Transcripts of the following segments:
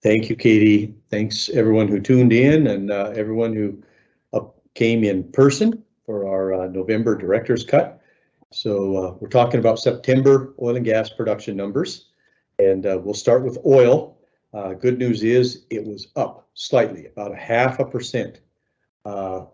Thank you, Katie. Thanks everyone who tuned in and everyone who came in person for our November director's cut. So we're talking about September oil and gas production numbers, and we'll start with oil. Good news is it was up slightly, about 0.5%,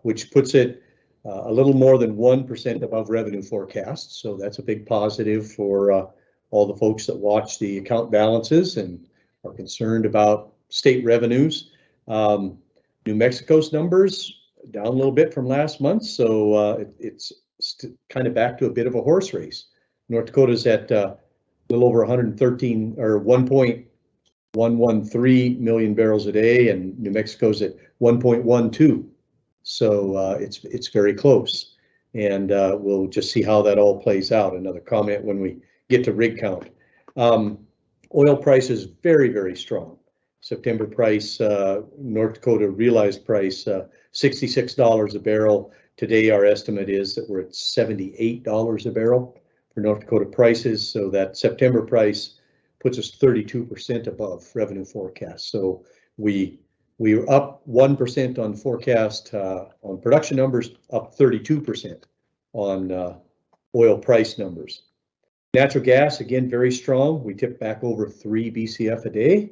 which puts it a little more than 1% above revenue forecast. So that's a big positive for all the folks that watch the account balances and are concerned about state revenues. New Mexico's numbers down a little bit from last month, so it's kind of back to a bit of a horse race. North Dakota's at a little over 113 or 1.113 million barrels a day, and New Mexico's at 1.12. So it's very close, and we'll just see how that all plays out. Another comment when we get to rig count. Oil price is very, very strong. September price, North Dakota realized price, $66 a barrel. Today, our estimate is that we're at $78 a barrel for North Dakota prices. So that September price puts us 32% above revenue forecast. So we were up 1% on forecast on production numbers, up 32% on oil price numbers. Natural gas, again, very strong. We tipped back over 3 BCF a day.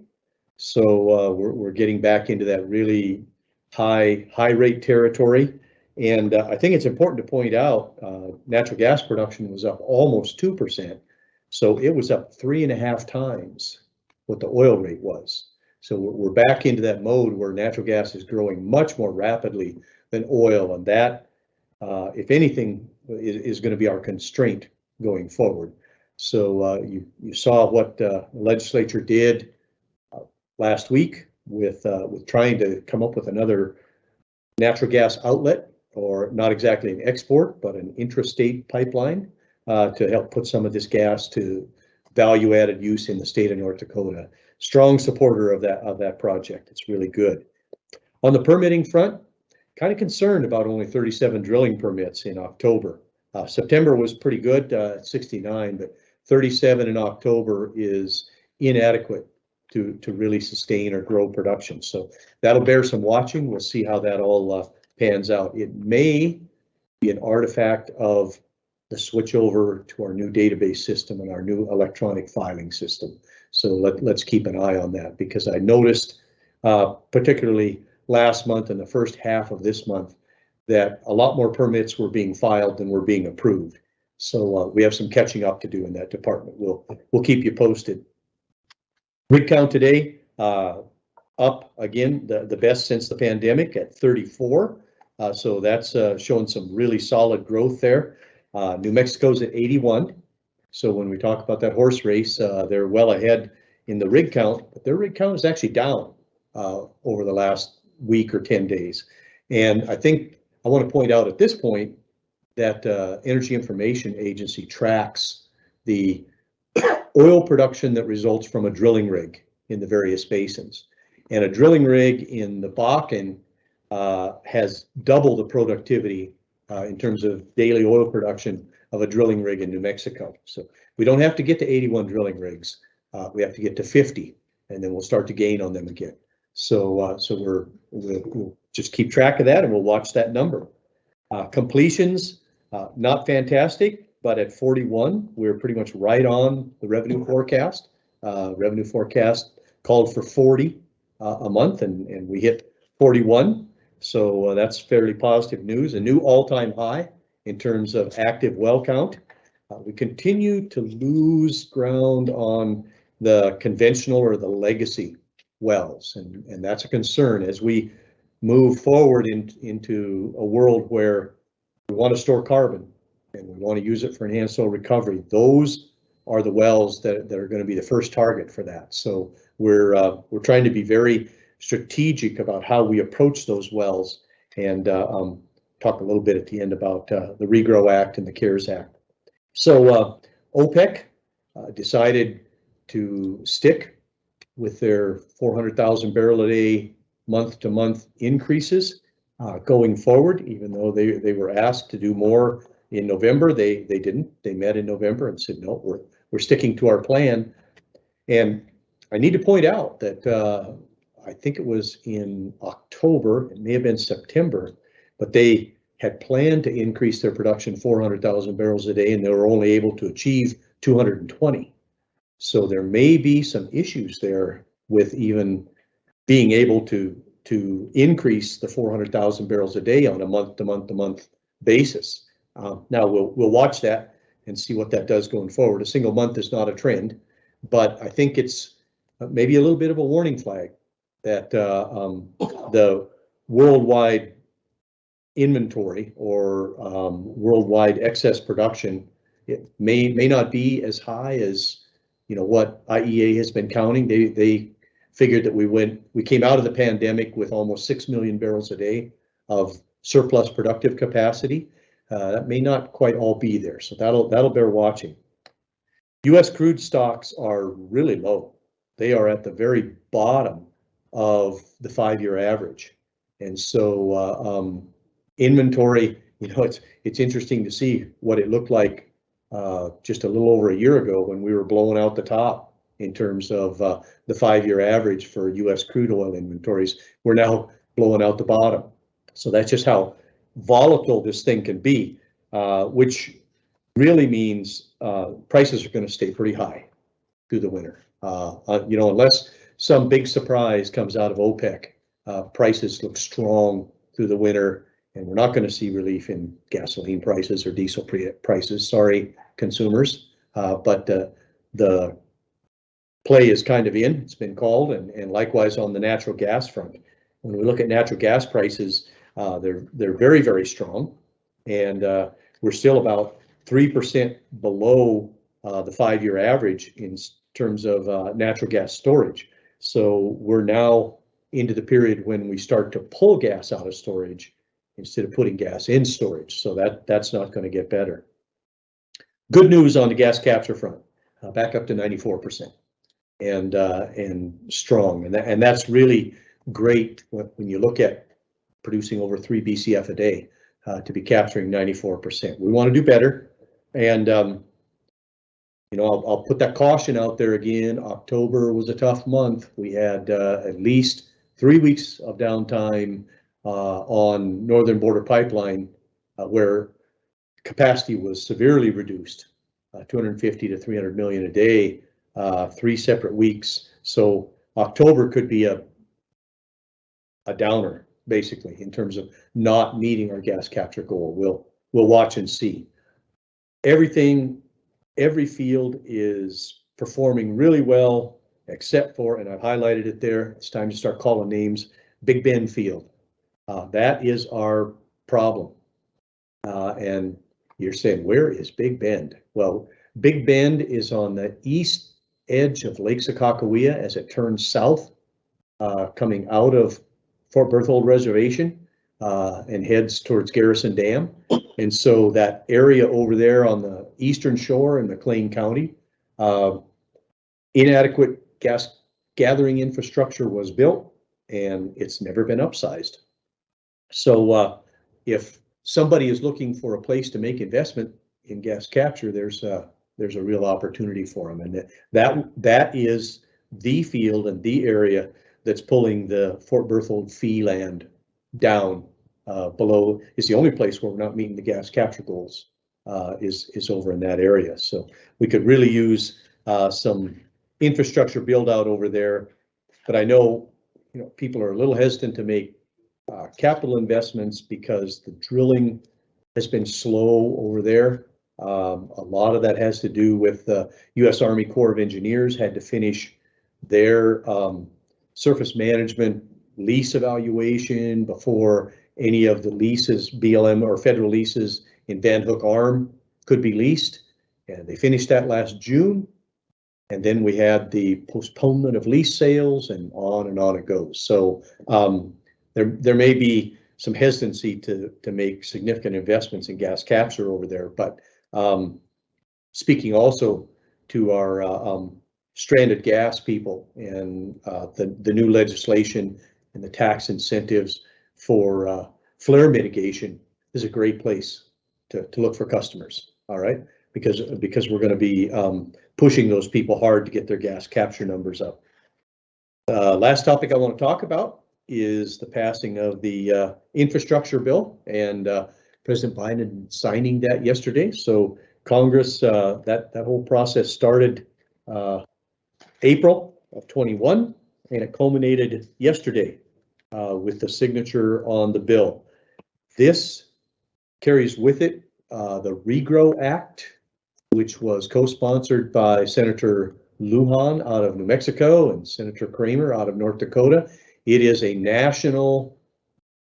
So we're getting back into that really high rate territory. And I think it's important to point out natural gas production was up almost 2%. So it was up 3.5 times what the oil rate was. So we're back into that mode where natural gas is growing much more rapidly than oil. And that, if anything, is going to be our constraint going forward. So you saw what the legislature did last week with trying to come up with another natural gas outlet, or not exactly an export, but an intrastate pipeline to help put some of this gas to value-added use in the state of North Dakota. Strong supporter of that project. It's really good. On the permitting front, kind of concerned about only 37 drilling permits in October. September was pretty good, 69, but 37 in October is inadequate to really sustain or grow production. So that'll bear some watching. We'll see how that all pans out. It may be an artifact of the switch over to our new database system and our new electronic filing system. So let's keep an eye on that, because I noticed, particularly last month and the first half of this month, that a lot more permits were being filed than were being approved. So we have some catching up to do in that department. We'll keep you posted. Rig count today, up again, the best since the pandemic at 34. So that's showing some really solid growth there. New Mexico's at 81. So when we talk about that horse race, they're well ahead in the rig count, but their rig count is actually down over the last week or 10 days. And I think I want to point out at this point that Energy Information Agency tracks the oil production that results from a drilling rig in the various basins. And a drilling rig in the Bakken has double the productivity in terms of daily oil production of a drilling rig in New Mexico. So we don't have to get to 81 drilling rigs. We have to get to 50, and then we'll start to gain on them again. So we'll just keep track of that, and we'll watch that number. Completions, not fantastic, but at 41, we're pretty much right on the revenue forecast. Revenue forecast called for 40 a month, and we hit 41. So that's fairly positive news. A new all-time high in terms of active well count. We continue to lose ground on the conventional or the legacy wells, and that's a concern as we move forward into a world where we want to store carbon and we want to use it for enhanced oil recovery. Those are the wells that are going to be the first target for that. So we're trying to be very strategic about how we approach those wells, and talk a little bit at the end about the Regrow Act and the CARES Act. So OPEC decided to stick with their 400,000 barrel a day month-to-month increases going forward, even though they were asked to do more in November. They didn't. They met in November and said, no, we're sticking to our plan. And I need to point out that I think it was in October, it may have been September, but they had planned to increase their production 400,000 barrels a day, and they were only able to achieve 220. So there may be some issues there with even being able to increase the 400,000 barrels a day on a month-to-month basis. Now we'll watch that and see what that does going forward. A single month is not a trend, but I think it's maybe a little bit of a warning flag that the worldwide inventory or worldwide excess production, it may not be as high as what IEA has been counting. They figured that we came out of the pandemic with almost 6 million barrels a day of surplus productive capacity. That may not quite all be there, so that'll bear watching. U.S. crude stocks are really low. They are at the very bottom of the 5-year average, and so inventory. It's interesting to see what it looked like just a little over a year ago when we were blowing out the top in terms of the 5-year average for U.S. crude oil inventories. We're now blowing out the bottom. So that's just how volatile this thing can be, which really means prices are going to stay pretty high through the winter. Unless some big surprise comes out of OPEC, prices look strong through the winter, and we're not going to see relief in gasoline prices or diesel prices. Sorry, consumers, but the play is kind of in. It's been called, and likewise on the natural gas front. When we look at natural gas prices, they're very, very strong, and we're still about 3% below the 5-year average in terms of natural gas storage. So we're now into the period when we start to pull gas out of storage instead of putting gas in storage. So that's not going to get better. Good news on the gas capture front, back up to 94%, and strong, and that's really great when you look at producing over 3 BCF a day to be capturing 94%. We want to do better, and I'll put that caution out there again. October was a tough month. We had at least 3 weeks of downtime on Northern Border Pipeline where capacity was severely reduced, 250 to 300 million a day, 3 separate weeks. So October could be a downer, basically, in terms of not meeting our gas capture goal. We'll watch and see. Every field is performing really well, except for, and I've highlighted it there, it's time to start calling names, Big Bend Field. That is our problem. And you're saying, where is Big Bend? Well, Big Bend is on the east edge of Lake Sakakawea as it turns south, coming out of Fort Berthold Reservation and heads towards Garrison Dam. And so that area over there on the eastern shore in McLean County, inadequate gas gathering infrastructure was built, and it's never been upsized. So if somebody is looking for a place to make investment in gas capture, there's a real opportunity for them, and that is the field and the area that's pulling the Fort Berthold fee land down below. Is the only place where we're not meeting the gas capture goals is over in that area. So we could really use some infrastructure build out over there, but I know people are a little hesitant to make capital investments because the drilling has been slow over there. A lot of that has to do with the U.S. Army Corps of Engineers had to finish their surface management lease evaluation before any of the leases, BLM or federal leases in Van Hook Arm could be leased. And they finished that last June. And then we had the postponement of lease sales, and on it goes. So there may be some hesitancy to make significant investments in gas capture over there. But speaking also to our stranded gas people and the new legislation and the tax incentives for flare mitigation is a great place to look for customers. All right, because we're going to be pushing those people hard to get their gas capture numbers up. Last topic I want to talk about is the passing of the infrastructure bill, and President Biden signing that yesterday. So Congress, that whole process started April of 21, and it culminated yesterday with the signature on the bill. This carries with it the Regrow Act, which was co-sponsored by Senator Lujan out of New Mexico and Senator Kramer out of North Dakota. It is a national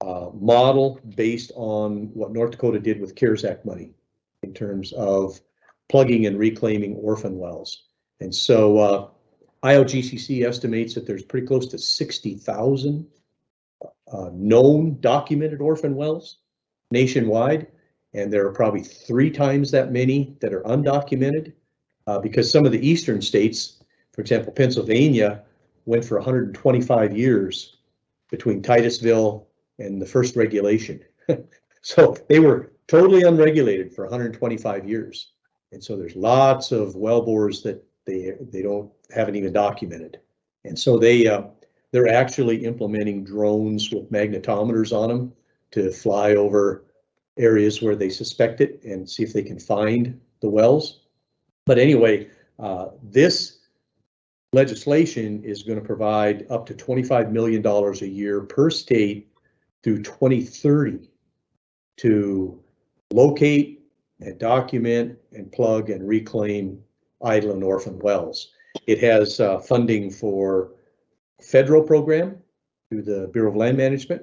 model based on what North Dakota did with CARES Act money in terms of plugging and reclaiming orphan wells. And so IOGCC estimates that there's pretty close to 60,000 known documented orphan wells nationwide. And there are probably 3 times that many that are undocumented because some of the eastern states, for example, Pennsylvania, went for 125 years between Titusville and the first regulation. So they were totally unregulated for 125 years. And so there's lots of wellbores that they haven't even documented. And so they're actually implementing drones with magnetometers on them to fly over areas where they suspect it and see if they can find the wells. But anyway, this legislation is going to provide up to $25 million a year per state through 2030 to locate and document and plug and reclaim idle and orphan wells. It has funding for federal program through the Bureau of Land Management,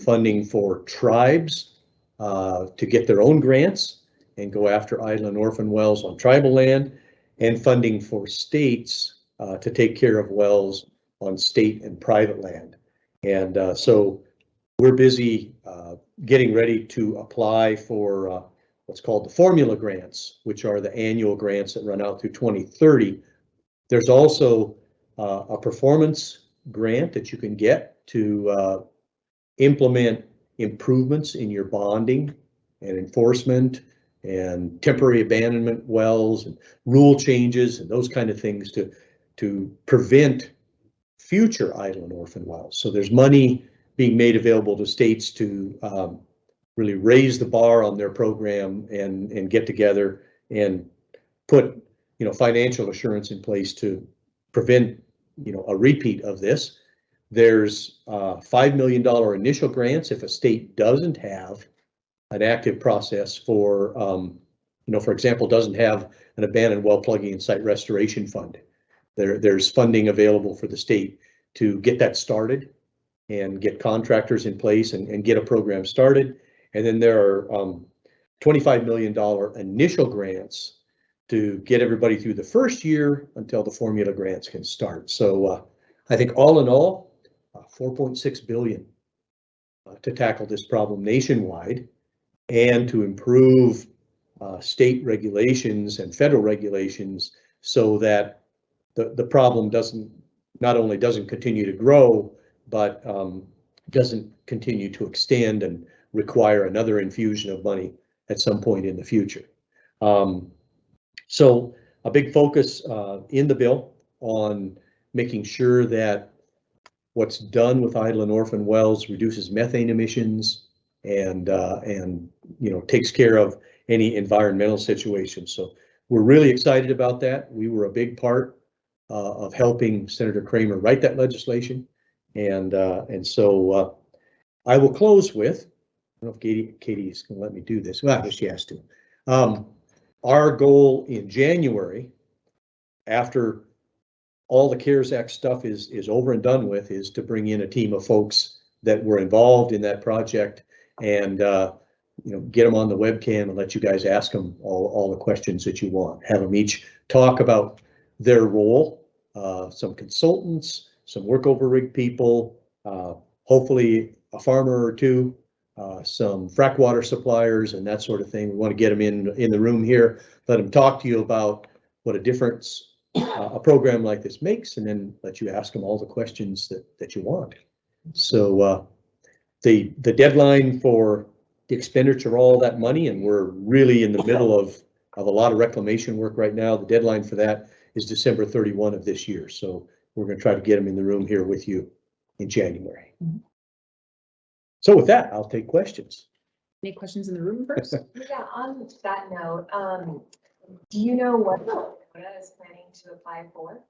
funding for tribes to get their own grants and go after idle and orphan wells on tribal land, and funding for states to take care of wells on state and private land. And so we're busy getting ready to apply for what's called the formula grants, which are the annual grants that run out through 2030. There's also a performance grant that you can get to implement improvements in your bonding and enforcement and temporary abandonment wells and rule changes and those kind of things to prevent future idle and orphan wells. So there's money being made available to states to really raise the bar on their program and get together and put financial assurance in place to prevent a repeat of this. There's $5 million initial grants if a state doesn't have an active process for, for example, doesn't have an abandoned well plugging and site restoration fund. There's funding available for the state to get that started and get contractors in place and get a program started. And then there are $25 million initial grants to get everybody through the first year until the formula grants can start. So I think all in all, 4.6 billion to tackle this problem nationwide and to improve state regulations and federal regulations so that the problem not only doesn't continue to grow, but doesn't continue to extend and require another infusion of money at some point in the future. So a big focus in the bill on making sure that what's done with idle and orphan wells reduces methane emissions and takes care of any environmental situations. So we're really excited about that. We were a big part of helping Senator Kramer write that legislation, and so I will close with, I don't know if Katie's going to let me do this. Well, I guess she has to. Our goal in January, after all the CARES Act stuff is over and done with, is to bring in a team of folks that were involved in that project and get them on the webcam and let you guys ask them all the questions that you want. Have them each talk about their role, some consultants, some workover rig people, hopefully a farmer or two, some frac water suppliers and that sort of thing. We want to get them in the room here, let them talk to you about what a difference a program like this makes, and then let you ask them all the questions that you want. So the deadline for the expenditure of all that money, and we're really in the middle of a lot of reclamation work right now. The deadline for that is December 31 of this year. So we're going to try to get them in the room here with you in January. So with that, I'll take questions. Any questions in the room first? Yeah, on that note, do you know what North Dakota is planning to apply for?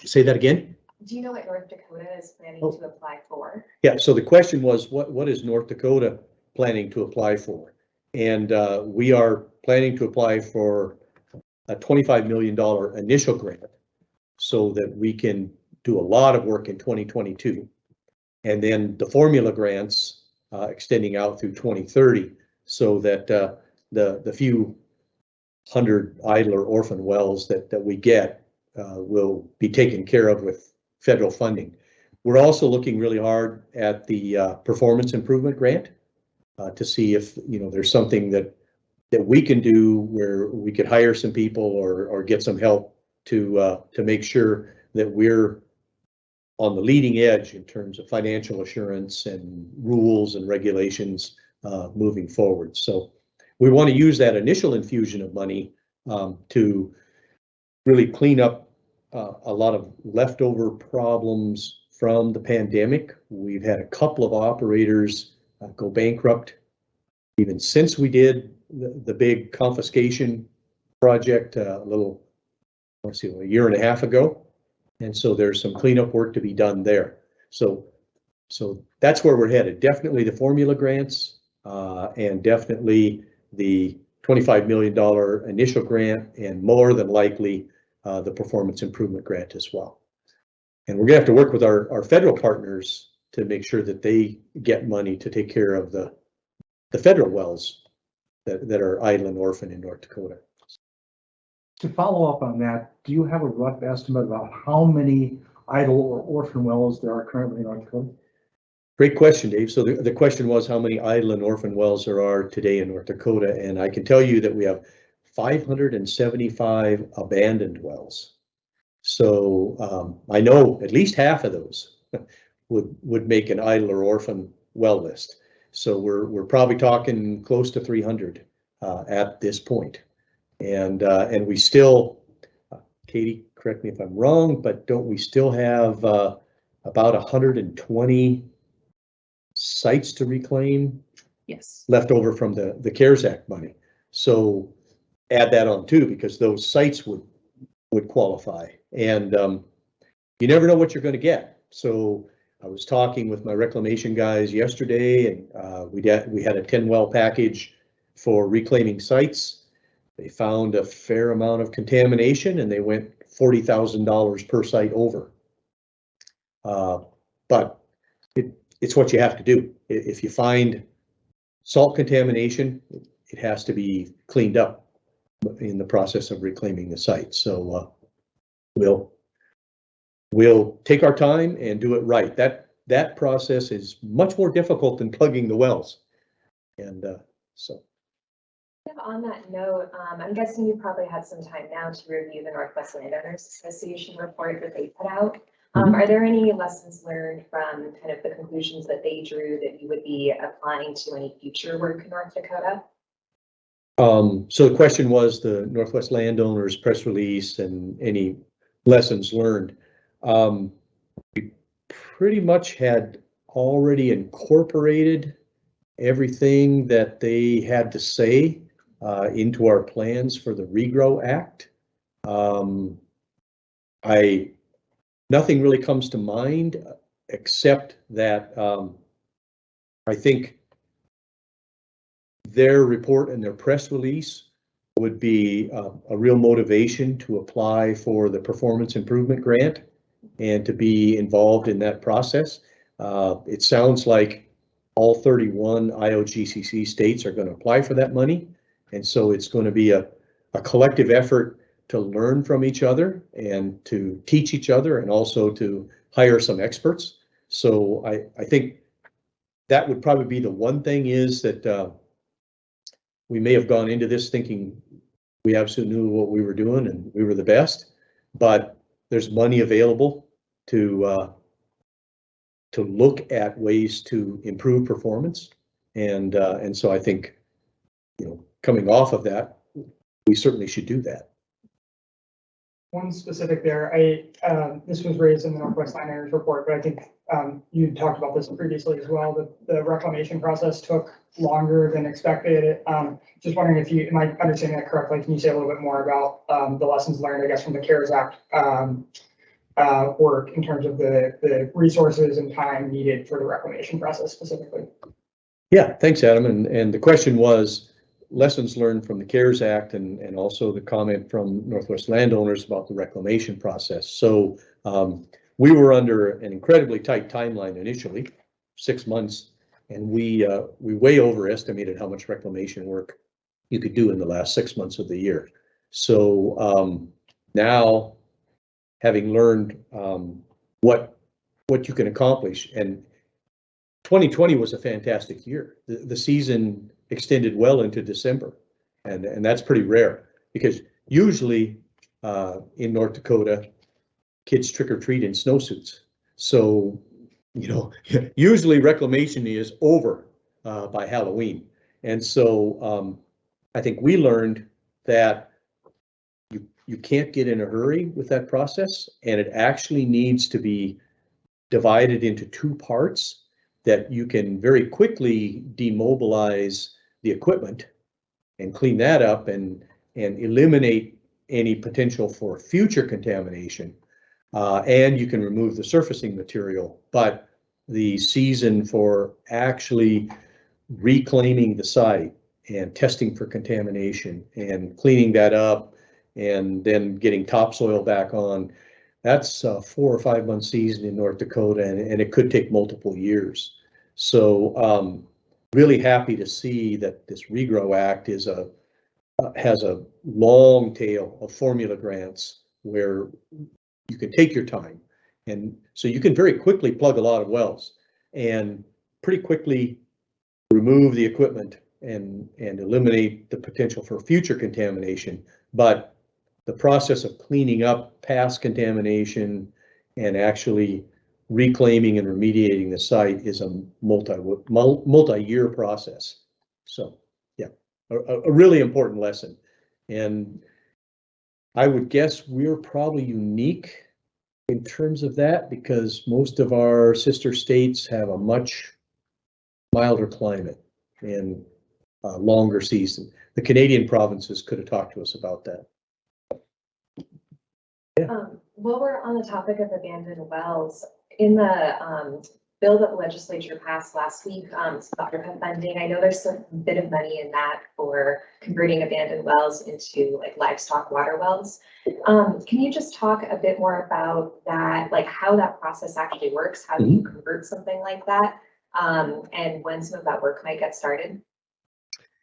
Say that again? Do you know what North Dakota is planning to apply for? Yeah, so the question was, what is North Dakota planning to apply for? And we are planning to apply for a $25 million initial grant so that we can do a lot of work in 2022. And then the formula grants extending out through 2030 so that the few hundred idle or orphan wells that we get will be taken care of with federal funding. We're also looking really hard at the performance improvement grant to see if there's something that we can do where we could hire some people or get some help to make sure that we're on the leading edge in terms of financial assurance and rules and regulations moving forward. So we want to use that initial infusion of money to really clean up a lot of leftover problems from the pandemic. We've had a couple of operators go bankrupt even since we did the big confiscation project a year and a half ago. And so there's some cleanup work to be done there. So that's where we're headed. Definitely the formula grants and definitely the $25 million initial grant, and more than likely the performance improvement grant as well. And we're gonna have to work with our federal partners to make sure that they get money to take care of the federal wells that are idle and orphan in North Dakota. To follow up on that, do you have a rough estimate about how many idle or orphan wells there are currently in North Dakota? Great question, Dave. So the question was how many idle and orphan wells there are today in North Dakota, and I can tell you that we have 575 abandoned wells. So I know at least half of those would make an idle or orphan well list. So we're probably talking close to 300 at this point. And we still, Katie, correct me if I'm wrong, but don't we still have about 120 sites to reclaim? Yes. Left over from the CARES Act money. So add that on too, because those sites would qualify. And you never know what you're going to get. So I was talking with my reclamation guys yesterday, and we had a 10 well package for reclaiming sites. They found a fair amount of contamination, and they went $40,000 per site over. But it's what you have to do. If you find salt contamination, it has to be cleaned up in the process of reclaiming the site. So we'll take our time and do it right. That process is much more difficult than plugging the wells. And so. On that note, I'm guessing you probably had some time now to review the Northwest Landowners Association report that they put out. Are there any lessons learned from kind of the conclusions that they drew that you would be applying to any future work in North Dakota? So the question was the Northwest Landowners press release and any lessons learned. We pretty much had already incorporated everything that they had to say into our plans for the Regrow Act. Nothing really comes to mind except that I think their report and their press release would be a real motivation to apply for the performance improvement grant and to be involved in that process. It sounds like all 31 IOGCC states are going to apply for that money. And so it's going to be a collective effort to learn from each other and to teach each other and also to hire some experts. So I think that would probably be the one thing is that we may have gone into this thinking we absolutely knew what we were doing and we were the best, but there's money available to look at ways to improve performance. And so I think, coming off of that, we certainly should do that. One specific there, this was raised in the Northwest Landowners report, but I think you talked about this previously as well, that the reclamation process took longer than expected. Just wondering if am I understanding that correctly? Can you say a little bit more about the lessons learned, I guess, from the CARES Act work in terms of the resources and time needed for the reclamation process specifically? Yeah, thanks, Adam. And the question was lessons learned from the CARES Act and also the comment from Northwest landowners about the reclamation process. So we were under an incredibly tight timeline initially, 6 months, and we way overestimated how much reclamation work you could do in the last 6 months of the year. So now, having learned what you can accomplish, and 2020 was a fantastic year. The season extended well into December, and that's pretty rare because usually in North Dakota, kids trick or treat in snowsuits. So, usually reclamation is over by Halloween. And so I think we learned that you can't get in a hurry with that process, and it actually needs to be divided into two parts that you can very quickly demobilize the equipment and clean that up and eliminate any potential for future contamination. And you can remove the surfacing material, but the season for actually reclaiming the site and testing for contamination and cleaning that up and then getting topsoil back on, that's a 4 or 5 month season in North Dakota, and it could take multiple years. So really happy to see that this Regrow Act has a long tail of formula grants where you can take your time. And so you can very quickly plug a lot of wells and pretty quickly remove the equipment and eliminate the potential for future contamination. But the process of cleaning up past contamination and actually reclaiming and remediating the site is a multi-year process. So yeah, a really important lesson. And I would guess we're probably unique in terms of that because most of our sister states have a much milder climate and a longer season. The Canadian provinces could have talked to us about that. While we're on the topic of abandoned wells, in the bill that the legislature passed last week, some ARPA funding, I know there's a bit of money in that for converting abandoned wells into like livestock water wells. Can you just talk a bit more about that, like how that process actually works? How do you convert something like that? And when some of that work might get started?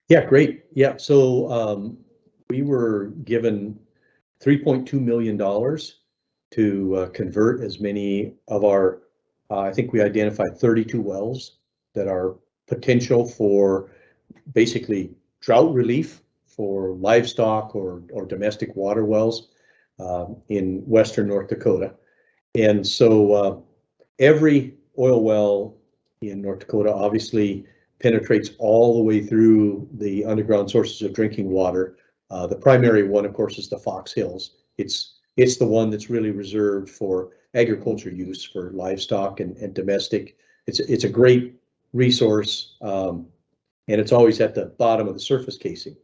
Yeah, great. Yeah, so we were given $3.2 million to convert as many of our, I think we identified 32 wells that are potential for basically drought relief for livestock or domestic water wells in western North Dakota. And so every oil well in North Dakota obviously penetrates all the way through the underground sources of drinking water. The primary one, of course, is the Fox Hills. It's the one that's really reserved for agriculture use for livestock and domestic. It's a great resource, and it's always at the bottom of the surface casing.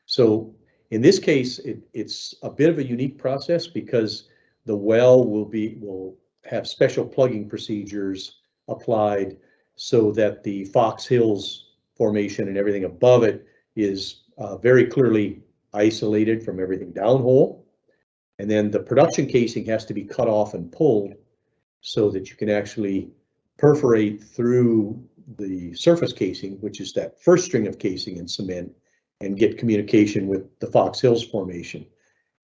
So in this case, it's a bit of a unique process because the well will have special plugging procedures applied so that the Fox Hills formation and everything above it is very clearly isolated from everything downhole. And then the production casing has to be cut off and pulled so that you can actually perforate through the surface casing, which is that first string of casing in cement, and get communication with the Fox Hills formation.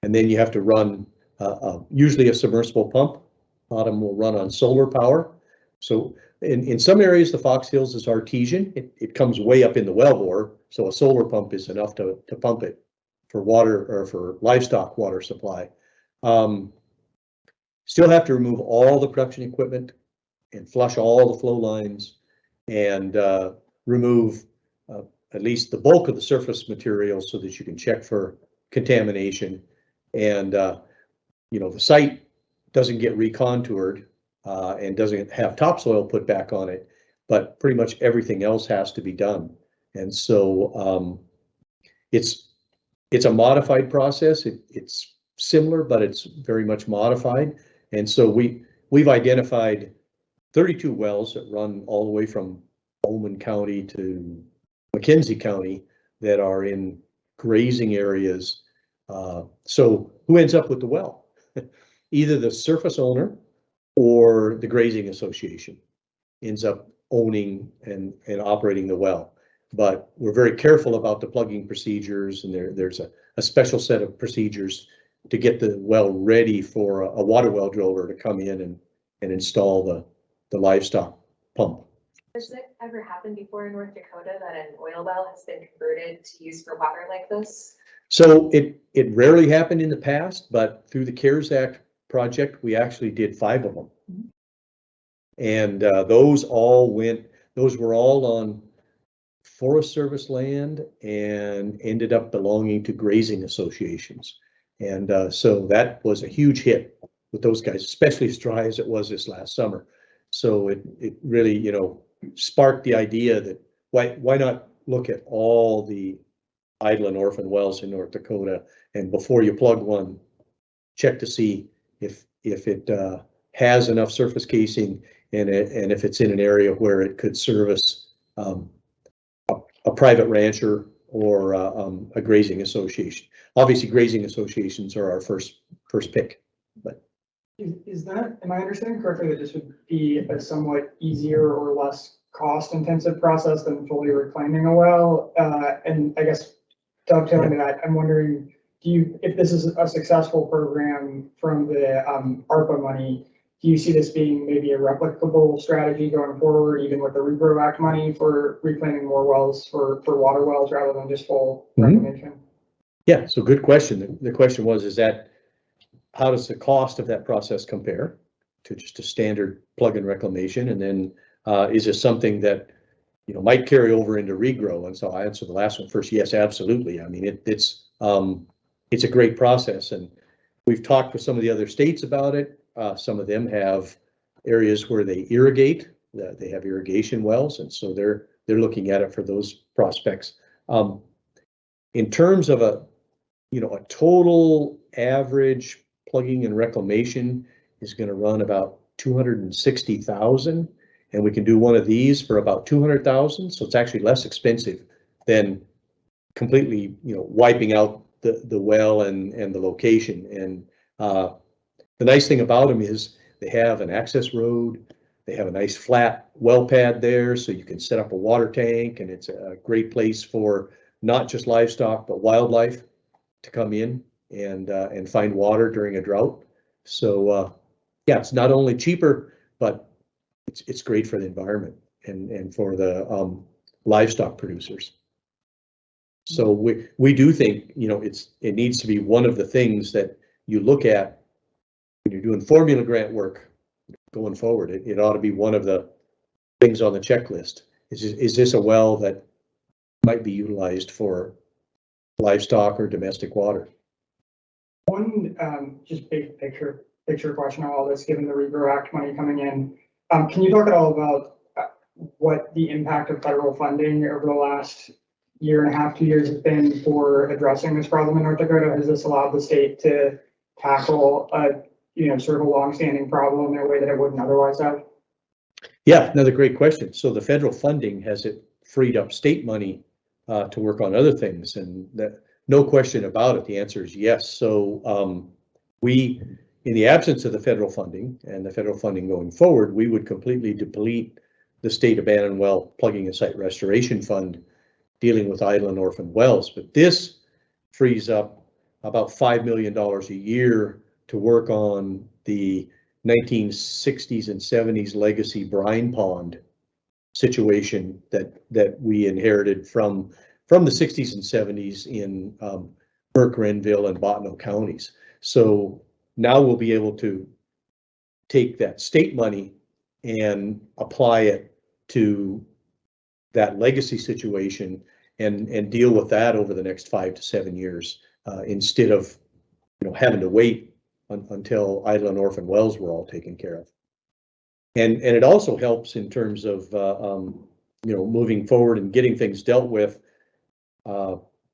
And then you have to run usually a submersible pump. Bottom will run on solar power. So in some areas, the Fox Hills is artesian. It comes way up in the wellbore, so a solar pump is enough to pump it for water or for livestock water supply. Still have to remove all the production equipment and flush all the flow lines and remove at least the bulk of the surface material so that you can check for contamination. And the site doesn't get recontoured and doesn't have topsoil put back on it, but pretty much everything else has to be done. And so it's a modified process. It's similar, but it's very much modified. And so we've identified 32 wells that run all the way from Bowman County to McKenzie County that are in grazing areas. So who ends up with the well? Either the surface owner or the grazing association ends up owning and operating the well. But we're very careful about the plugging procedures, and there's a special set of procedures to get the well ready for a water well driller to come in and install the livestock pump. Has it ever happened before in North Dakota that an oil well has been converted to use for water like this? So it rarely happened in the past, but through the CARES Act project, we actually did 5 of them. And those were all on Forest Service land and ended up belonging to grazing associations. And so that was a huge hit with those guys, especially as dry as it was this last summer. So it really, sparked the idea that why not look at all the idle and orphan wells in North Dakota, and before you plug one, check to see if it has enough surface casing and if it's in an area where it could service a private rancher or a grazing association. Obviously, grazing associations are our first pick. But Is that, am I understanding correctly that this would be a somewhat easier or less cost-intensive process than fully reclaiming a well? And I guess dovetailing to that, I'm wondering, if this is a successful program from the ARPA money, do you see this being maybe a replicable strategy going forward, even with the Regrow Act money for reclaiming more wells for water wells rather than just full reclamation? yeah, so good question. The question was, how does the cost of that process compare to just a standard plug and reclamation? And then is this something that might carry over into regrow? And so I answered the last one first. Yes, absolutely. I mean, it's a great process, and we've talked with some of the other states about it. Some of them have areas where they irrigate. They have irrigation wells, and so they're looking at it for those prospects. In terms of a total average plugging and reclamation is going to run about $260,000, and we can do one of these for about $200,000. So it's actually less expensive than completely, wiping out the well and the location. And the nice thing about them is they have an access road. They have a nice flat well pad there, so you can set up a water tank, and it's a great place for not just livestock but wildlife to come in and find water during a drought. So yeah, it's not only cheaper, but it's great for the environment and for the livestock producers. So we do think it needs to be one of the things that you look at when you're doing formula grant work going forward. It ought to be one of the things on the checklist. Is this a well that might be utilized for livestock or domestic water? One just big picture question on all this, given the Regrow Act money coming in. Can you talk at all about what the impact of federal funding over the last year and a half, 2 years has been for addressing this problem in North Dakota? Has this allowed the state to tackle sort of a longstanding problem in a way that it wouldn't otherwise have? Yeah, another great question. So the federal funding, has it freed up state money to work on other things? And that, no question about it, the answer is yes. So we, in the absence of the federal funding and the federal funding going forward, we would completely deplete the state abandoned well plugging and site restoration fund dealing with idle and orphan wells. But this frees up about $5 million a year to work on the 1960s and 70s legacy brine pond situation that we inherited from the 60s and 70s in Burke, Renville, and Bottineau counties. So now we'll be able to take that state money and apply it to that legacy situation and deal with that over the next 5 to 7 years instead of having to wait until idle and orphan wells were all taken care of. And it also helps in terms of, moving forward and getting things dealt with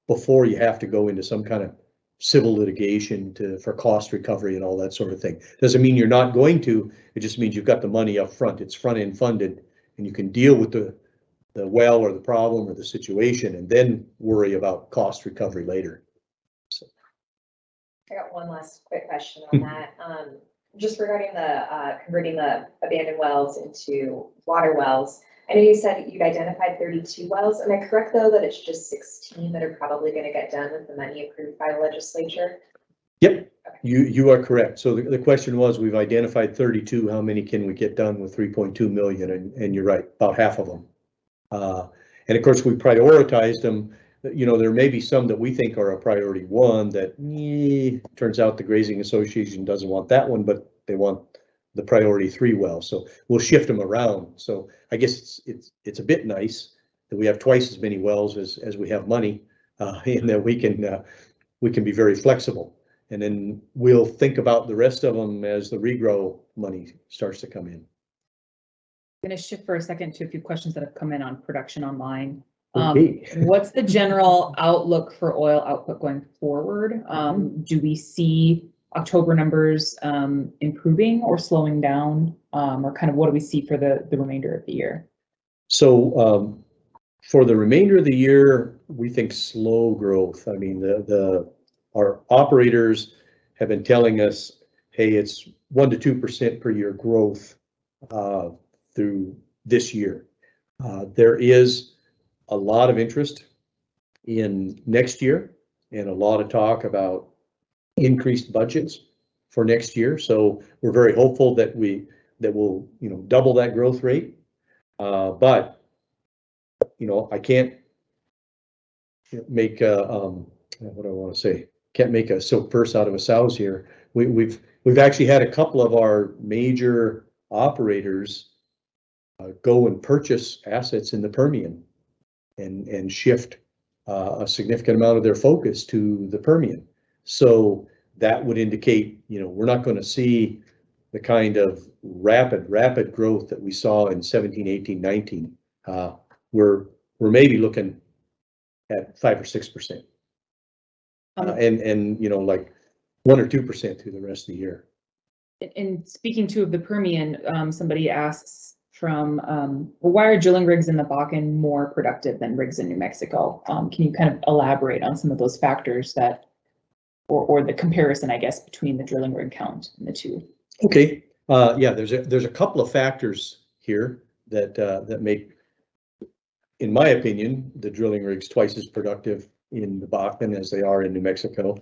before you have to go into some kind of civil litigation for cost recovery and all that sort of thing. Doesn't mean you're not going to, it just means you've got the money up front. It's front end funded, and you can deal with the well or the problem or the situation and then worry about cost recovery later. So. I got one last quick question on that. Just regarding the converting the abandoned wells into water wells. I know you said you'd identified 32 wells. Am I correct though that it's just 16 that are probably going to get done with the money approved by the legislature? Yep, you are correct. So the question was, we've identified 32. How many can we get done with 3.2 million? And you're right, about half of them. And of course, we prioritized them. There may be some that we think are a priority one that turns out the Grazing Association doesn't want that one, but they want the priority 3 well. So we'll shift them around. So I guess it's a bit nice that we have twice as many wells as we have money, and that we can be very flexible. And then we'll think about the rest of them as the regrow money starts to come in. I'm going to shift for a second to a few questions that have come in on production online. Okay. What's the general outlook for oil output going forward? Do we see October numbers improving or slowing down, or kind of what do we see for the remainder of the year? So for the remainder of the year, we think slow growth. I mean, our operators have been telling us, hey, it's 1 to 2% per year growth through this year. There is a lot of interest in next year and a lot of talk about increased budgets for next year. So we're very hopeful that we'll double that growth rate. But I can't make what do I want to say? Can't make a silk purse out of a sow's here. We've actually had a couple of our major operators go and purchase assets in the Permian and shift a significant amount of their focus to the Permian. So that would indicate, we're not going to see the kind of rapid growth that we saw in 17, 18, 19. We're maybe looking at 5 or 6%, and like 1 or 2% through the rest of the year. And speaking of the Permian, somebody asks why are drilling rigs in the Bakken more productive than rigs in New Mexico? Can you kind of elaborate on some of those factors that, or the comparison, I guess, between the drilling rig count and the two? Okay, yeah, there's a couple of factors here that make, in my opinion, the drilling rigs twice as productive in the Bakken as they are in New Mexico.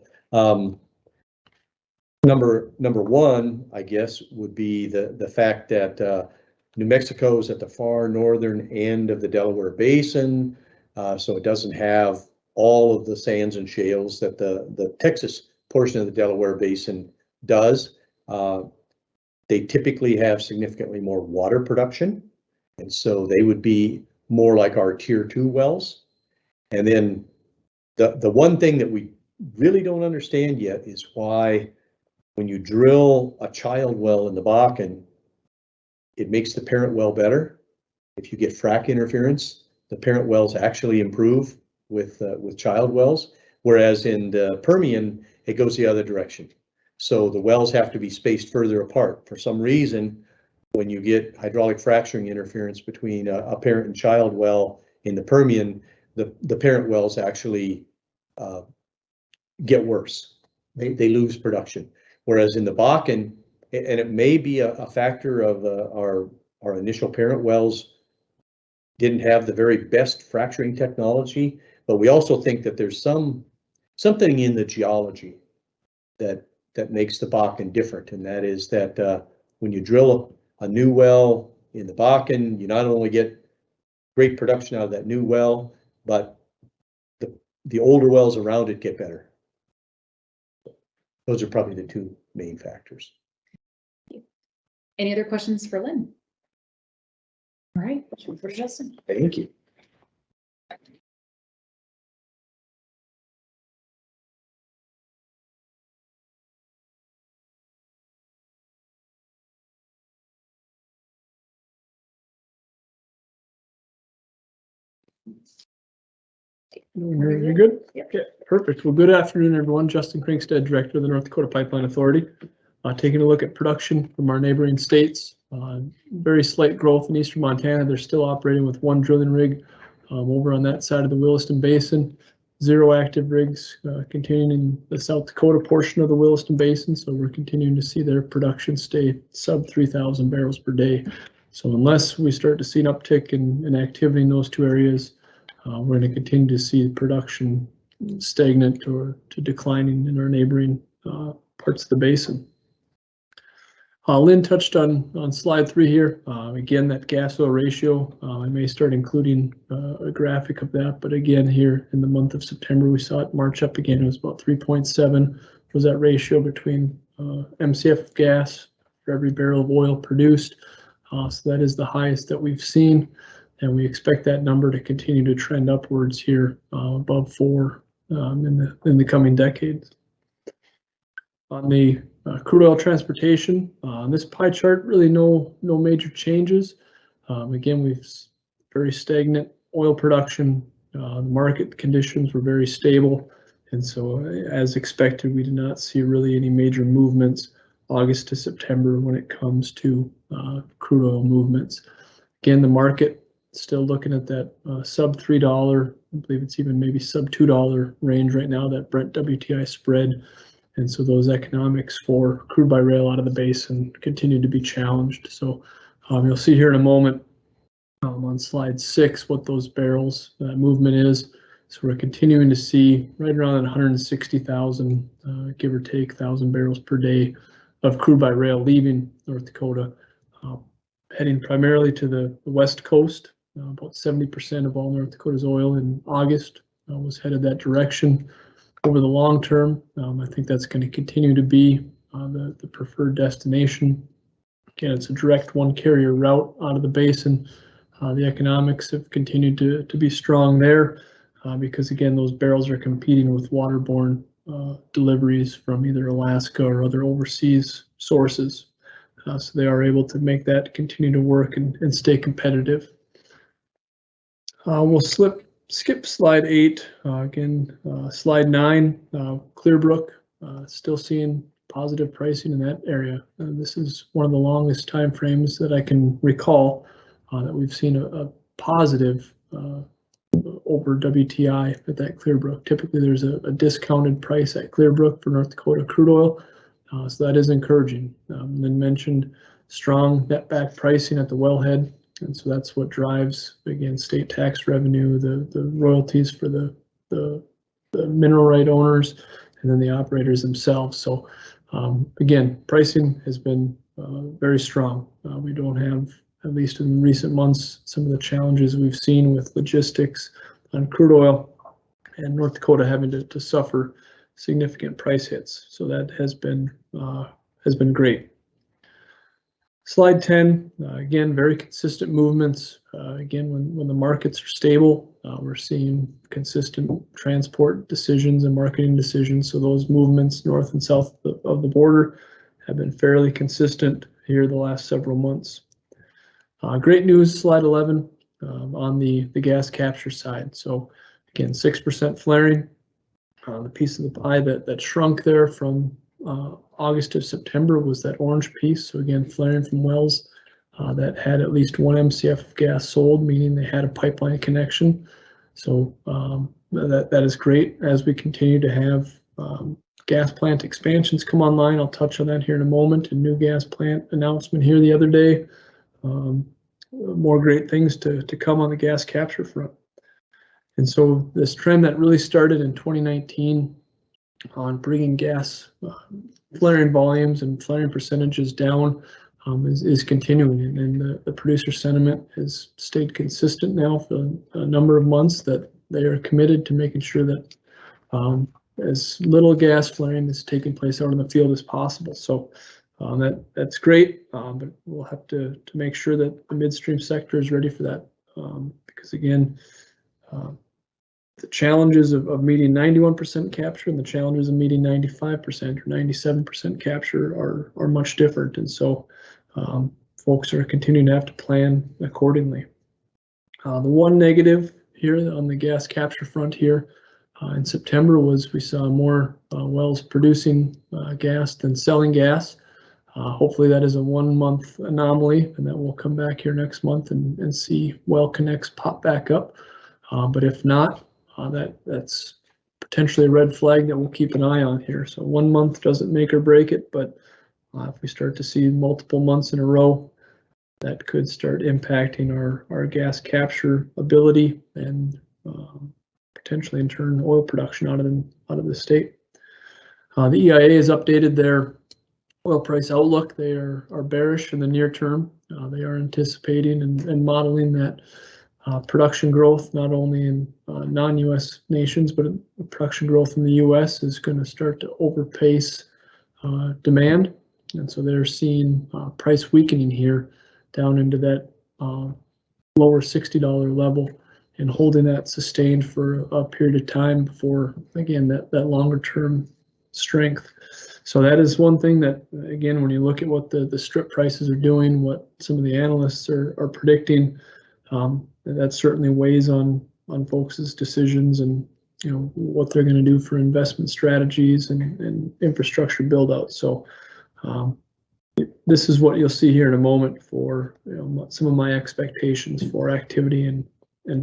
Number one, I guess, would be the fact that New Mexico is at the far northern end of the Delaware Basin, so it doesn't have all of the sands and shales that the Texas portion of the Delaware Basin does. They typically have significantly more water production, and so they would be more like our tier 2 wells. And then the one thing that we really don't understand yet is why when you drill a child well in the Bakken, it makes the parent well better. If you get frac interference, the parent wells actually improve with child wells, whereas in the Permian, it goes the other direction. So the wells have to be spaced further apart. For some reason, when you get hydraulic fracturing interference between a parent and child well in the Permian, the parent wells actually get worse. They lose production. Whereas in the Bakken, and it may be a factor of our initial parent wells didn't have the very best fracturing technology, but we also think that there's something in the geology that makes the Bakken different, and that is that when you drill a new well in the Bakken, you not only get great production out of that new well, but the older wells around it get better. Those are probably the two main factors. Any other questions for Lynn? All right, for Justin. Thank you. You're good? Yep. Okay, perfect. Well, good afternoon, everyone. Justin Crankstead, Director of the North Dakota Pipeline Authority. Taking a look at production from our neighboring states. Very slight growth in eastern Montana. They're still operating with one drilling rig over on that side of the Williston Basin. 0 active rigs continuing in the South Dakota portion of the Williston Basin. So we're continuing to see their production stay sub 3,000 barrels per day. So unless we start to see an uptick in activity in those two areas, we're going to continue to see production stagnant or to declining in our neighboring parts of the basin. Lynn touched on slide 3 here. Again, that gas oil ratio, I may start including a graphic of that, but again, here in the month of September, we saw it march up again. It was about 3.7 was that ratio between MCF of gas for every barrel of oil produced. So that is the highest that we've seen, and we expect that number to continue to trend upwards here above 4 in the coming decades. On the crude oil transportation, on this pie chart, really no major changes. Again, we've very stagnant oil production. The market conditions were very stable, and so as expected, we did not see really any major movements August to September when it comes to crude oil movements. Again, the market still looking at that sub $3, I believe it's even maybe sub $2 range right now, that Brent WTI spread. And so those economics for crude by rail out of the basin continue to be challenged. So you'll see here in a moment on slide 6 what those barrels movement is. So we're continuing to see right around 160,000, give or take, 1,000 barrels per day of crude by rail leaving North Dakota, heading primarily to the West Coast. About 70% of all North Dakota's oil in August was headed that direction. Over the long term, I think that's going to continue to be the preferred destination. Again, it's a direct one carrier route out of the basin. The economics have continued to be strong there because, again, those barrels are competing with waterborne deliveries from either Alaska or other overseas sources. So they are able to make that continue to work and stay competitive. We'll skip slide 8, again, slide 9, Clearbrook, still seeing positive pricing in that area. This is one of the longest time frames that I can recall that we've seen a positive over WTI at that Clearbrook. Typically there's a discounted price at Clearbrook for North Dakota crude oil, so that is encouraging. Then mentioned strong netback pricing at the wellhead. And so that's what drives, again, state tax revenue, the royalties for the mineral right owners, and then the operators themselves. So again, pricing has been very strong. We don't have, at least in recent months, some of the challenges we've seen with logistics on crude oil and North Dakota having to suffer significant price hits. So that has been great. Slide 10, again, very consistent movements. Again, when the markets are stable, we're seeing consistent transport decisions and marketing decisions. So those movements north and south of the border have been fairly consistent here the last several months. Great news, slide 11, on the gas capture side. So again, 6% flaring. The piece of the pie that shrunk there from August to September was that orange piece. So again, flaring from wells that had at least 1 MCF of gas sold, meaning they had a pipeline connection. So that is great as we continue to have gas plant expansions come online. I'll touch on that here in a moment. A new gas plant announcement here the other day. More great things to come on the gas capture front. And so this trend that really started in 2019 on bringing gas flaring volumes and flaring percentages down is continuing, and the producer sentiment has stayed consistent now for a number of months that they are committed to making sure that as little gas flaring is taking place out in the field as possible. So that's great, but we'll have to make sure that the midstream sector is ready for that, because again, the challenges of meeting 91% capture and the challenges of meeting 95% or 97% capture are much different, and so folks are continuing to have to plan accordingly. The one negative here on the gas capture front here. In September we saw more wells producing gas than selling gas. Hopefully that is a 1 month anomaly, and that we'll come back here next month and see well connects pop back up. But if not, that's potentially a red flag that we'll keep an eye on here. So 1 month doesn't make or break it, but if we start to see multiple months in a row, that could start impacting our gas capture ability and potentially in turn oil production out of the state. The EIA has updated their oil price outlook. They are bearish in the near term. They are anticipating and modeling that production growth, not only in non-US nations, but production growth in the US is going to start to overpace demand. And so they're seeing price weakening here down into that lower $60 level and holding that sustained for a period of time before, again, that longer term strength. So that is one thing that, again, when you look at what the strip prices are doing, what some of the analysts are predicting, that certainly weighs on folks' decisions and, you know, what they're going to do for investment strategies and infrastructure build out. So this is what you'll see here in a moment for, you know, some of my expectations for activity and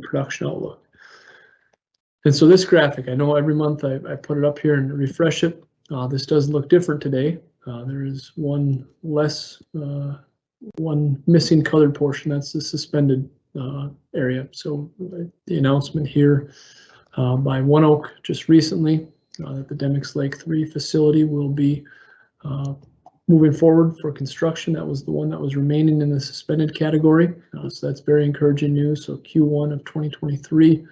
production outlook. And so this graphic, I know every month I put it up here and refresh it. This does look different today. There is one missing colored portion. That's the suspended area. So the announcement here by One Oak just recently that the Demicks Lake 3 facility will be moving forward for construction. That was the one that was remaining in the suspended category. So that's very encouraging news. So Q1 of 2023,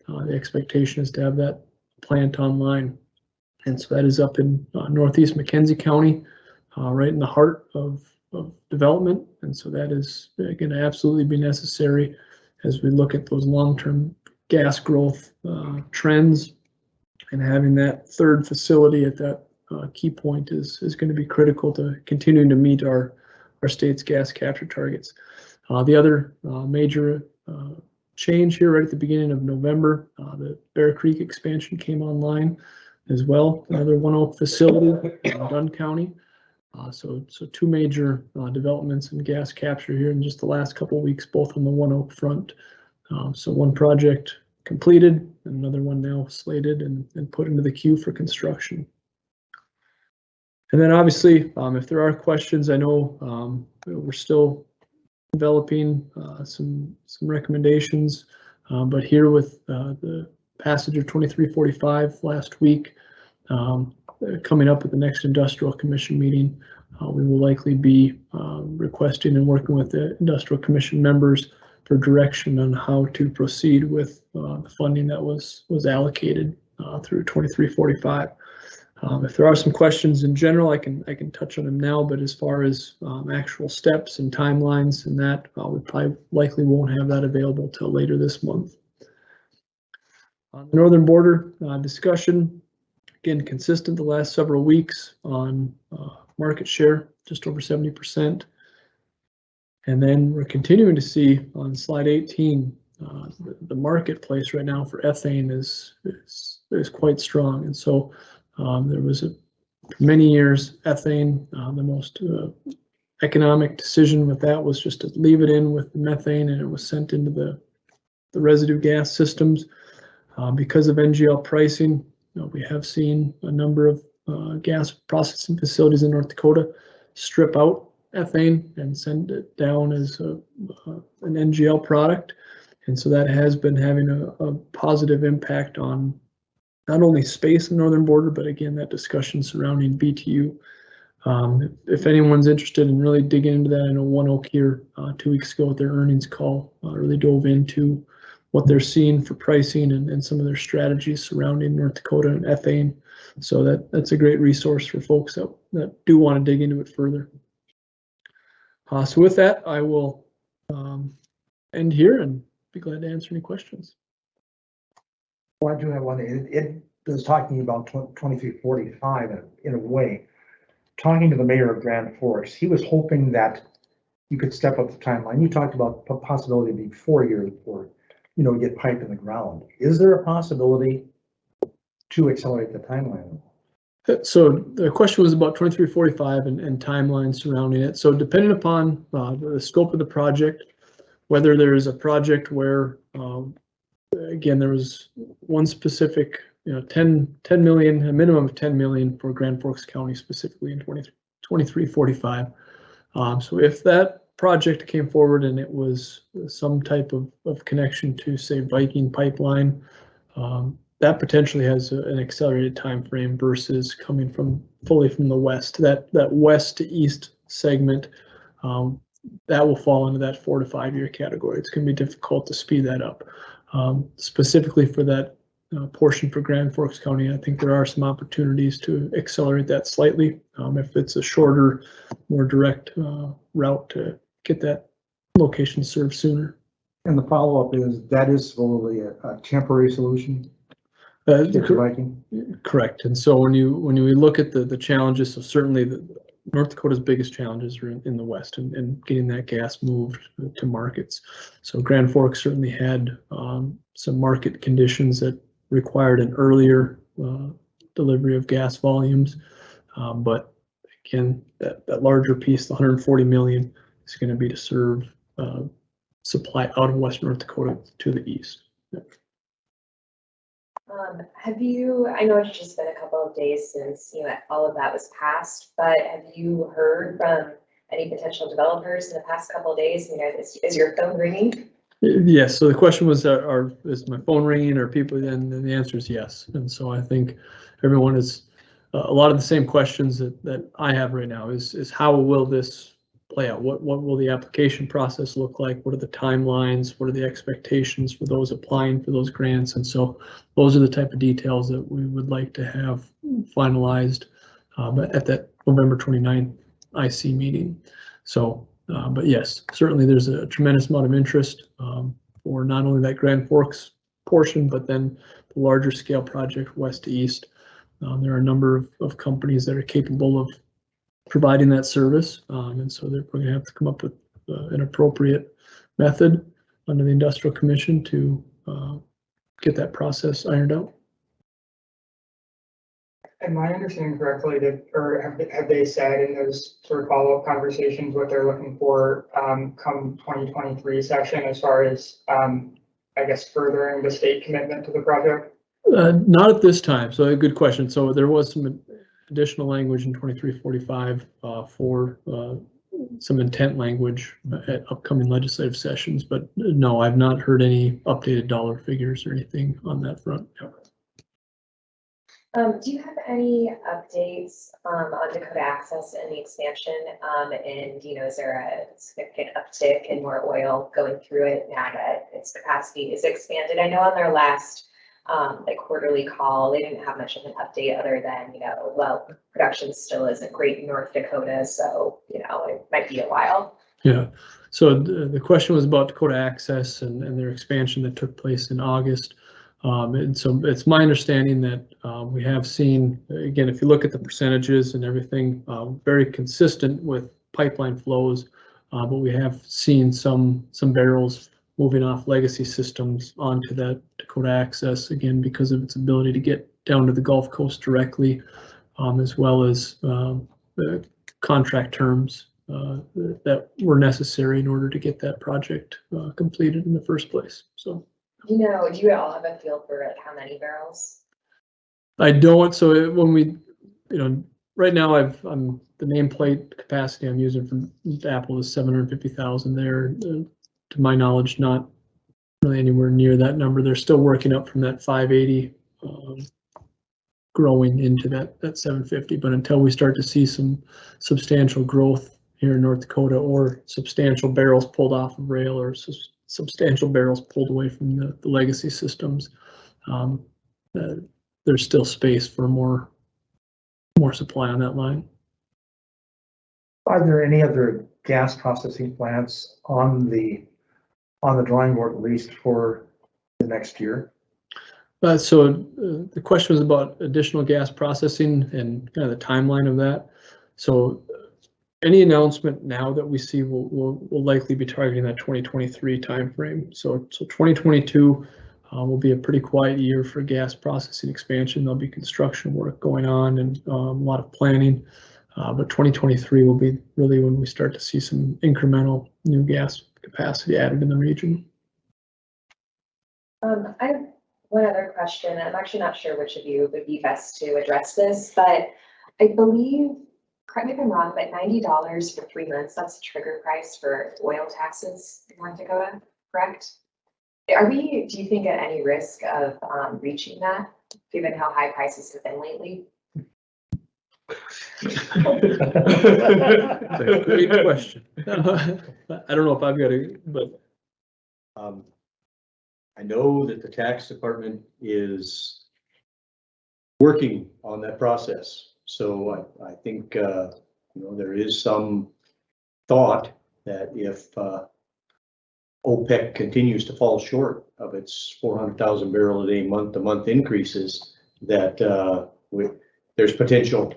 the expectation is to have that plant online. And so that is up in northeast McKenzie County, right in the heart of development. And so that is going to absolutely be necessary as we look at those long-term gas growth trends, and having that third facility at that key point is going to be critical to continuing to meet our state's gas capture targets. The other major change here right at the beginning of November, the Bear Creek expansion came online as well, another One Oak facility in Dunn County. So two major developments in gas capture here in just the last couple of weeks, both on the One Oak front. So one project completed, and another one now slated and put into the queue for construction. And then obviously, if there are questions, I know we're still developing some recommendations, but here with the passage of 2345 last week, coming up at the next Industrial Commission meeting, we will likely be requesting and working with the Industrial Commission members for direction on how to proceed with the funding that was allocated through 2345. If there are some questions in general, I can touch on them now, but as far as actual steps and timelines and that, we probably likely won't have that available till later this month. On the northern border discussion, again, consistent the last several weeks on market share, just over 70%. And then we're continuing to see on slide 18, the marketplace right now for ethane is quite strong. And so there was for many years, ethane, the most economic decision with that was just to leave it in with the methane, and it was sent into the residue gas systems. Because of NGL pricing, we have seen a number of gas processing facilities in North Dakota strip out ethane and send it down as an NGL product. And so that has been having a positive impact on not only space in the northern border, but again, that discussion surrounding BTU. If anyone's interested in really digging into that, I know One Oak here 2 weeks ago at their earnings call really dove into what they're seeing for pricing and some of their strategies surrounding North Dakota and ethane. So that's a great resource for folks that do want to dig into it further. So with that, I will end here and be glad to answer any questions. Well, I do have one. It was talking about 2345 in a way. Talking to the mayor of Grand Forks, he was hoping that you could step up the timeline. You talked about the possibility of being 4 years before get pipe in the ground. Is there a possibility to accelerate the timeline? So the question was about 2345 and timelines surrounding it. So depending upon the scope of the project, whether there is a project where, again, there was one specific, 10 million, a minimum of 10 million for Grand Forks County specifically in 2345. So if that project came forward and it was some type of connection to, say, Viking pipeline, that potentially has an accelerated time frame versus coming fully from the west. That west to east segment, that will fall into that 4 to 5 year category. It's going to be difficult to speed that up. Specifically for that portion for Grand Forks County, I think there are some opportunities to accelerate that slightly. If it's a shorter, more direct route to get that location served sooner. And the follow-up is that is probably a temporary solution. Correct. And so when we look at the challenges, so certainly North Dakota's biggest challenges are in the west and getting that gas moved to markets. So Grand Forks certainly had some market conditions that required an earlier delivery of gas volumes. But again, that larger piece, the 140 million, is going to be to serve supply out of West North Dakota to the east. I know it's just been a couple of days since, all of that was passed, but have you heard from any potential developers in the past couple of days? Is your phone ringing? Yes. So the question was, is my phone ringing or people? And the answer is yes. And so I think everyone is a lot of the same questions that I have right now is how will this play out? What will the application process look like? What are the timelines? What are the expectations for those applying for those grants? And so those are the type of details that we would like to have finalized at that November 29th IC meeting. So, but yes, certainly there's a tremendous amount of interest for not only that Grand Forks portion, but then the larger scale project west to east. There are a number of companies that are capable of providing that service, and so we're going to have to come up with an appropriate method under the Industrial Commission to get that process ironed out. Am I understanding correctly or have they said in those sort of follow-up conversations what they're looking for come 2023 session as far as, I guess, furthering the state commitment to the project? Not at this time. So a good question. So there was some additional language in 2345 for some intent language at upcoming legislative sessions, but no, I've not heard any updated dollar figures or anything on that front. Do you have any updates on Dakota Access and the expansion? And is there a significant uptick in more oil going through it now that its capacity is expanded? I know on their last quarterly call, they didn't have much of an update other than, well, production still isn't great in North Dakota, so, it might be a while. Yeah. So the question was about Dakota Access and their expansion that took place in August. And so it's my understanding that we have seen, again, if you look at the percentages and everything, very consistent with pipeline flows, but we have seen some barrels moving off legacy systems onto that Dakota Access, again, because of its ability to get down to the Gulf Coast directly, as well as the contract terms that were necessary in order to get that project completed in the first place. So. Do you all have a feel for how many barrels? I don't. So when we, right now I'm the nameplate capacity I'm using from Apple is 750,000 there. To my knowledge, not really anywhere near that number. They're still working up from that 580, growing into that 750. But until we start to see some substantial growth here in North Dakota, or substantial barrels pulled off of rail, or substantial barrels pulled away from the legacy systems, there's still space for more supply on that line. Are there any other gas processing plants on the drawing board, at least for the next year? So the question was about additional gas processing and kind of the timeline of that. So any announcement now that we see will likely be targeting that 2023 timeframe. So 2022 will be a pretty quiet year for gas processing expansion. There'll be construction work going on and a lot of planning. But 2023 will be really when we start to see some incremental new gas capacity added in the region. I have one other question. I'm actually not sure which of you would be best to address this, but I believe, correct me if I'm wrong, but $90 for 3 months, that's the trigger price for oil taxes in North Dakota, correct? Do you think at any risk of reaching that, given how high prices have been lately? That's a great question. I don't know if I've got it, but I know that the tax department is working on that process. So I think, there is some thought that if OPEC continues to fall short of its 400,000 barrel a day month-to-month increases, that there's potential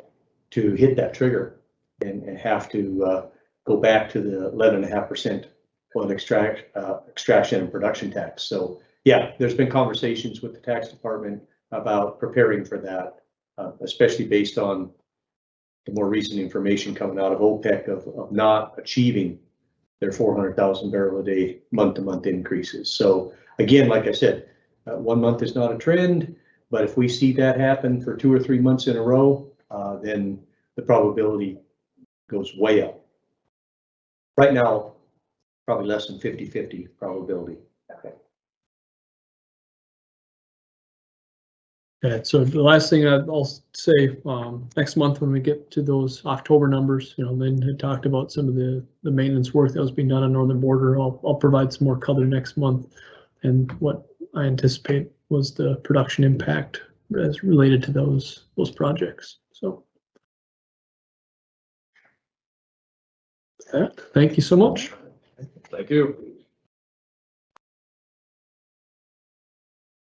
to hit that trigger and have to go back to the 11.5% oil extraction and production tax. So yeah, there's been conversations with the tax department about preparing for that, especially based on the more recent information coming out of OPEC of not achieving their 400,000 barrel a day month-to-month increases. So again, like I said, 1 month is not a trend, but if we see that happen for 2 or 3 months in a row, then the probability goes way up. Right now, probably less than 50-50 probability. Okay. yeah, so the last thing I'll say, next month when we get to those October numbers, Lynn had talked about some of the maintenance work that was being done on northern border. I'll provide some more color next month, and what I anticipate was the production impact as related to those projects. So thank you so much. Thank you.